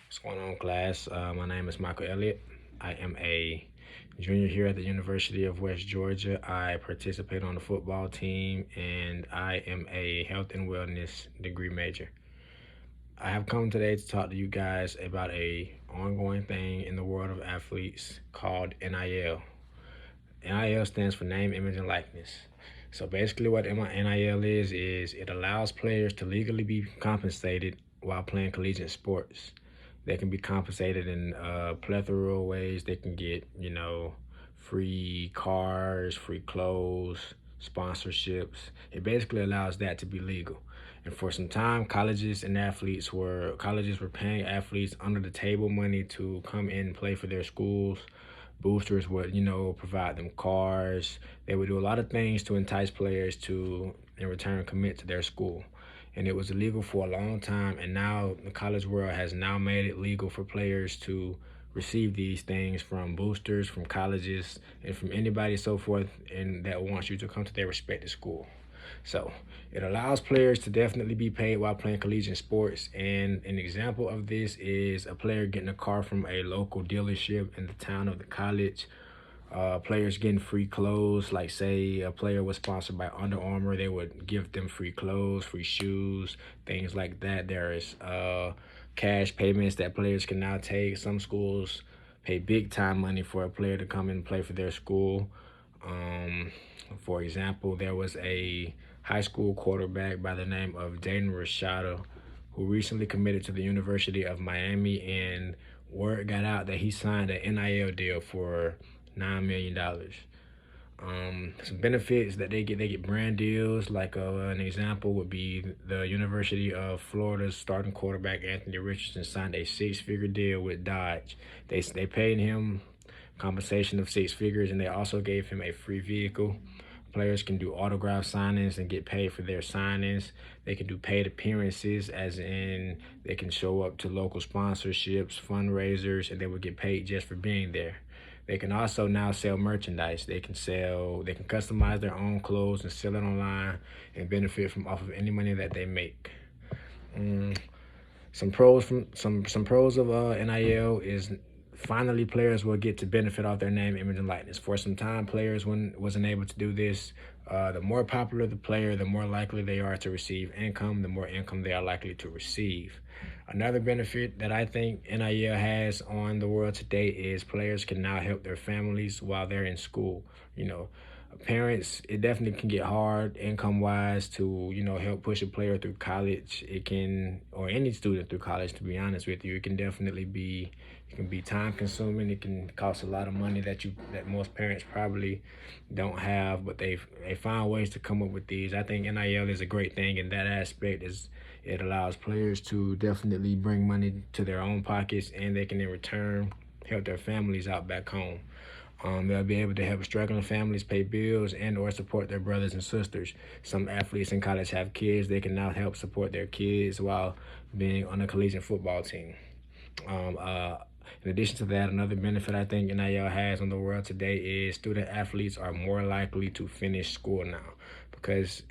What's going on, class? My name is Michael Elliott. I am a junior here at the University of West Georgia. I participate on the football team, and I am a health and wellness degree major. I have come today to talk to you guys about a ongoing thing in the world of athletes called NIL. NIL stands for name, image, and likeness. So basically, what NIL is it allows players to legally be compensated while playing collegiate sports. They can be compensated in a plethora of ways. They can get, free cars, free clothes, sponsorships. It basically allows that to be legal. And for some time, colleges were paying athletes under the table money to come in and play for their schools. Boosters would, provide them cars. They would do a lot of things to entice players to, in return, commit to their school. And it was illegal for a long time. And now the college world has now made it legal for players to receive these things from boosters, from colleges, and from anybody so forth, and that wants you to come to their respective school. So it allows players to definitely be paid while playing collegiate sports. And an example of this is a player getting a car from a local dealership in the town of the college. Players getting free clothes, like say a player was sponsored by Under Armour, they would give them free clothes, free shoes, things like that. There is cash payments that players can now take. Some schools pay big time money for a player to come and play for their school. For example, there was a high school quarterback by the name of Dayton Rashada who recently committed to the University of Miami, and word got out that he signed an NIL deal for $9 million. Some benefits that they get brand deals. Like an example would be the University of Florida's starting quarterback Anthony Richardson signed a six-figure deal with Dodge. They paid him compensation of six figures, and they also gave him a free vehicle. Players can do autograph signings and get paid for their signings. They can do paid appearances, as in they can show up to local sponsorships, fundraisers, and they would get paid just for being there. They can also now sell merchandise. They can customize their own clothes and sell it online and benefit from off of any money that they make. Mm, some pros of NIL is finally players will get to benefit off their name, image, and likeness. For some time, players wasn't able to do this. The more popular the player, the more likely they are to receive income. The more income they are likely to receive. Another benefit that I think NIL has on the world today is players can now help their families while they're in school. You know, parents, it definitely can get hard income wise to, help push a player through college. It can, or any student through college, to be honest with you. It can definitely be, it can be time consuming. It can cost a lot of money that most parents probably don't have, but they find ways to come up with these. I think NIL is a great thing in that aspect. Is it allows players to definitely bring money to their own pockets, and they can in return help their families out back home. They'll be able to help struggling families pay bills and or support their brothers and sisters. Some athletes in college have kids. They can now help support their kids while being on a collegiate football team. Um, uh, in addition to that, another benefit I think NIL has on the world today is student athletes are more likely to finish school now. Because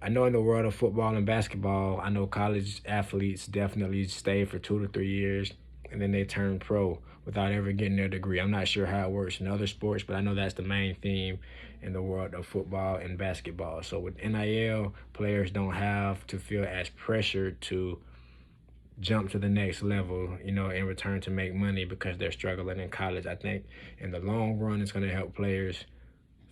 I know in the world of football and basketball, I know college athletes definitely stay for 2 to 3 years and then they turn pro without ever getting their degree. I'm not sure how it works in other sports, but I know that's the main theme in the world of football and basketball. So with NIL, players don't have to feel as pressured to jump to the next level, in return to make money because they're struggling in college. I think in the long run, it's going to help players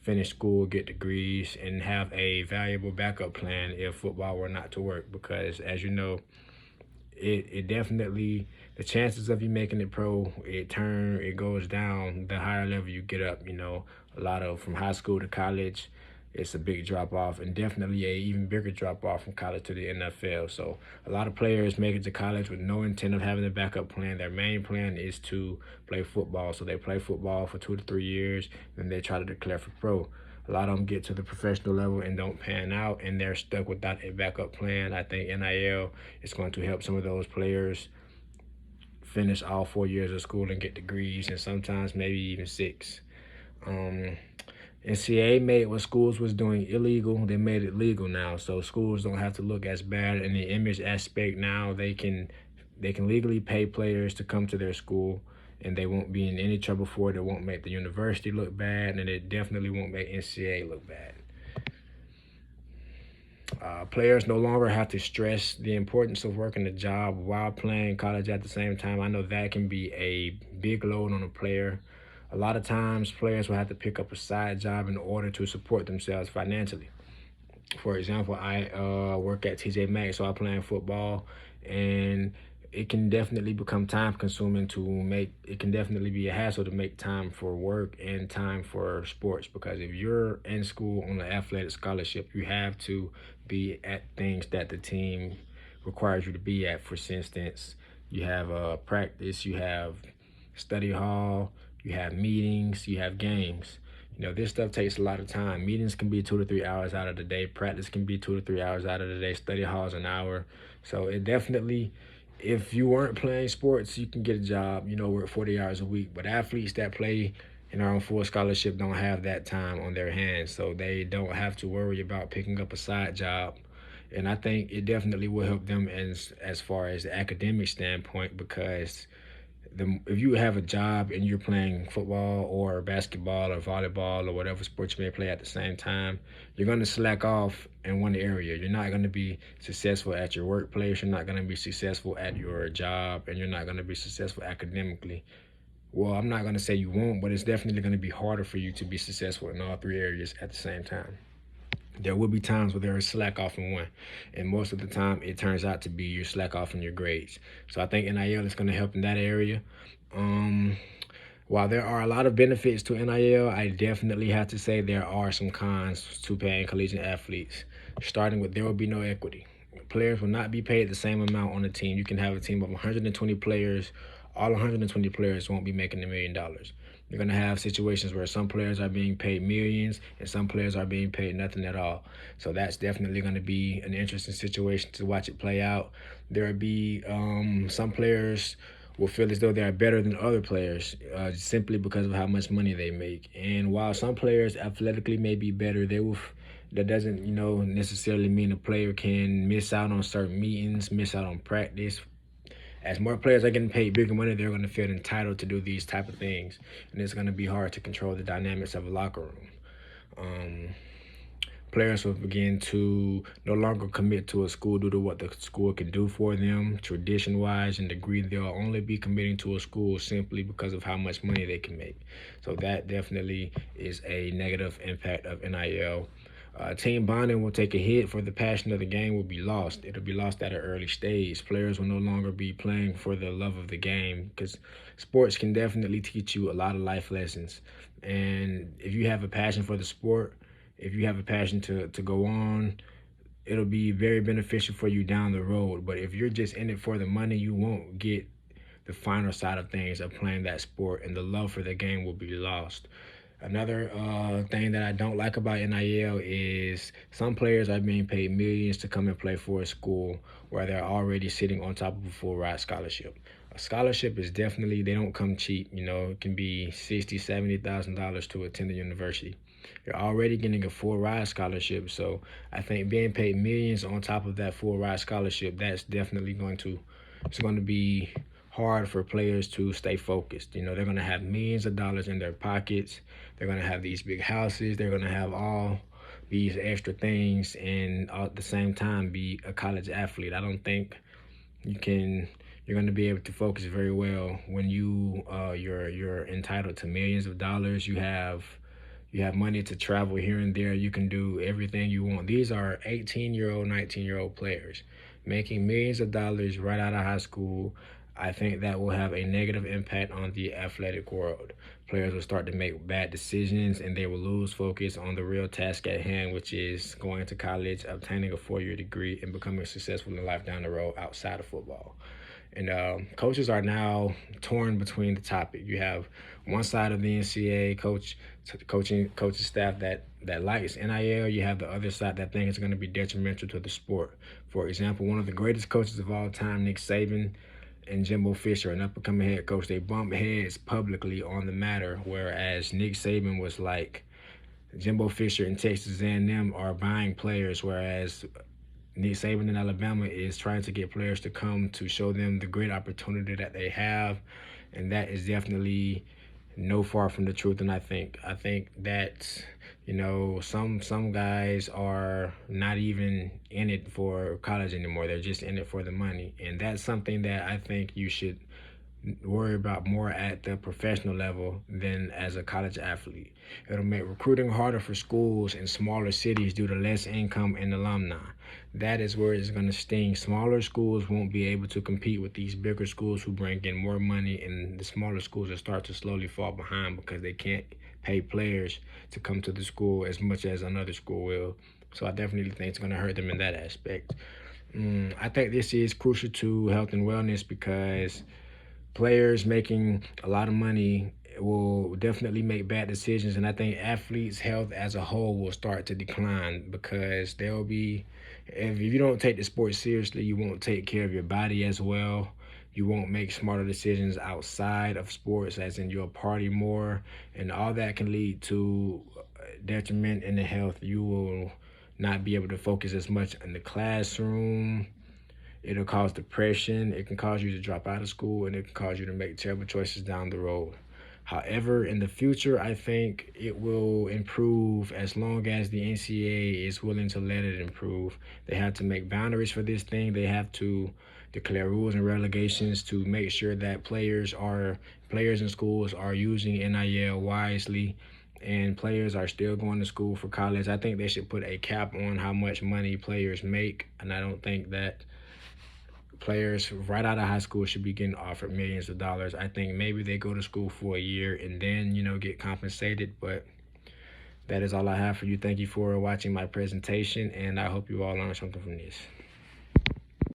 finish school, get degrees, and have a valuable backup plan if football were not to work. Because as you know, it definitely, the chances of you making it pro, it goes down the higher level you get up. A lot of from high school to college, it's a big drop off, and definitely a even bigger drop off from college to the NFL. So a lot of players make it to college with no intent of having a backup plan. Their main plan is to play football. So they play football for 2 to 3 years, then they try to declare for pro. A lot of them get to the professional level and don't pan out, and they're stuck without a backup plan. I think NIL is going to help some of those players finish all 4 years of school and get degrees, and sometimes maybe even six. Um, NCAA made what schools was doing illegal, they made it legal now. So schools don't have to look as bad in the image aspect now. They can they can legally pay players to come to their school, and they won't be in any trouble for it. It won't make the university look bad, and it definitely won't make NCAA look bad. Players no longer have to stress the importance of working a job while playing college at the same time. I know that can be a big load on a player. A lot of times, players will have to pick up a side job in order to support themselves financially. For example, I work at TJ Maxx, so I play in football, and it can definitely become time consuming to make. It can definitely be a hassle to make time for work and time for sports, because if you're in school on an athletic scholarship, you have to be at things that the team requires you to be at. For instance, you have practice, you have study hall, you have meetings, you have games. This stuff takes a lot of time. Meetings can be 2 to 3 hours out of the day. Practice can be 2 to 3 hours out of the day. Study hall is an hour. So it definitely, if you weren't playing sports, you can get a job, work 40 hours a week. But athletes that play and are on full scholarship don't have that time on their hands. So they don't have to worry about picking up a side job. And I think it definitely will help them as far as the academic standpoint, because if you have a job and you're playing football or basketball or volleyball or whatever sport you may play at the same time, you're going to slack off in one area. You're not going to be successful at your workplace. You're not going to be successful at your job, and you're not going to be successful academically. Well, I'm not going to say you won't, but it's definitely going to be harder for you to be successful in all three areas at the same time. There will be times where there is slack off in one, and most of the time it turns out to be your slack off in your grades. So I think NIL is going to help in that area. Um, while there are a lot of benefits to NIL, I definitely have to say there are some cons to paying collegiate athletes. Starting with, there will be no equity. Players will not be paid the same amount on a team. You can have a team of 120 players. All 120 players won't be making $1 million. You're going to have situations where some players are being paid millions and some players are being paid nothing at all. So that's definitely going to be an interesting situation to watch it play out. There will be some players will feel as though they are better than other players simply because of how much money they make. And while some players athletically may be better, that doesn't necessarily mean a player can miss out on certain meetings, miss out on practice. As more players are getting paid bigger money, they're going to feel entitled to do these type of things, and it's going to be hard to control the dynamics of a locker room. Players will begin to no longer commit to a school due to what the school can do for them, tradition-wise and degree. They'll only be committing to a school simply because of how much money they can make. So that definitely is a negative impact of NIL. Team bonding will take a hit, for the passion of the game will be lost. It'll be lost at an early stage. Players will no longer be playing for the love of the game, because sports can definitely teach you a lot of life lessons. And if you have a passion for the sport, if you have a passion to go on, it'll be very beneficial for you down the road. But if you're just in it for the money, you won't get the final side of things of playing that sport, and the love for the game will be lost. Another thing that I don't like about NIL is some players are being paid millions to come and play for a school where they're already sitting on top of a full ride scholarship. A scholarship is definitely, they don't come cheap. It can be $60,000, $70,000 to attend a university. You're already getting a full ride scholarship, so I think being paid millions on top of that full ride scholarship, that's definitely it's going to be hard for players to stay focused. They're going to have millions of dollars in their pockets. They're going to have these big houses. They're going to have all these extra things, and at the same time be a college athlete. I don't think you're going to be able to focus very well when you're entitled to millions of dollars. You have money to travel here and there. You can do everything you want. These are 18-year-old, 19-year-old players making millions of dollars right out of high school. I think that will have a negative impact on the athletic world. Players will start to make bad decisions, and they will lose focus on the real task at hand, which is going to college, obtaining a 4-year degree, and becoming successful in life down the road outside of football. And coaches are now torn between the topic. You have one side of the NCAA coaching staff that likes NIL. You have the other side that thinks it's going to be detrimental to the sport. For example, one of the greatest coaches of all time, Nick Saban, and Jimbo Fisher, an up-and-coming head coach, they bumped heads publicly on the matter, whereas Nick Saban was like, Jimbo Fisher and Texas A&M are buying players, whereas Nick Saban in Alabama is trying to get players to come to show them the great opportunity that they have, and that is definitely no far from the truth. And I think that some guys are not even in it for college anymore. They're just in it for the money, and that's something that I think you should worry about more at the professional level than as a college athlete. It'll make recruiting harder for schools in smaller cities due to less income and alumni. That is where it's going to sting. Smaller schools won't be able to compete with these bigger schools who bring in more money, and the smaller schools will start to slowly fall behind because they can't pay players to come to the school as much as another school will. So I definitely think it's going to hurt them in that aspect. I think this is crucial to health and wellness because players making a lot of money will definitely make bad decisions, and I think athletes' health as a whole will start to decline because they'll be, if you don't take the sport seriously, you won't take care of your body as well. You won't make smarter decisions outside of sports, as in you'll party more, and all that can lead to detriment in the health. You will not be able to focus as much in the classroom. It'll cause depression. It can cause you to drop out of school, and it can cause you to make terrible choices down the road. However, in the future, I think it will improve as long as the NCAA is willing to let it improve. They have to make boundaries for this thing. They have to declare rules and relegations to make sure that players in schools are using NIL wisely, and players are still going to school for college. I think they should put a cap on how much money players make, and I don't think that players right out of high school should be getting offered millions of dollars. I think maybe they go to school for a year and then, get compensated. But that is all I have for you. Thank you for watching my presentation, and I hope you all learned something from this.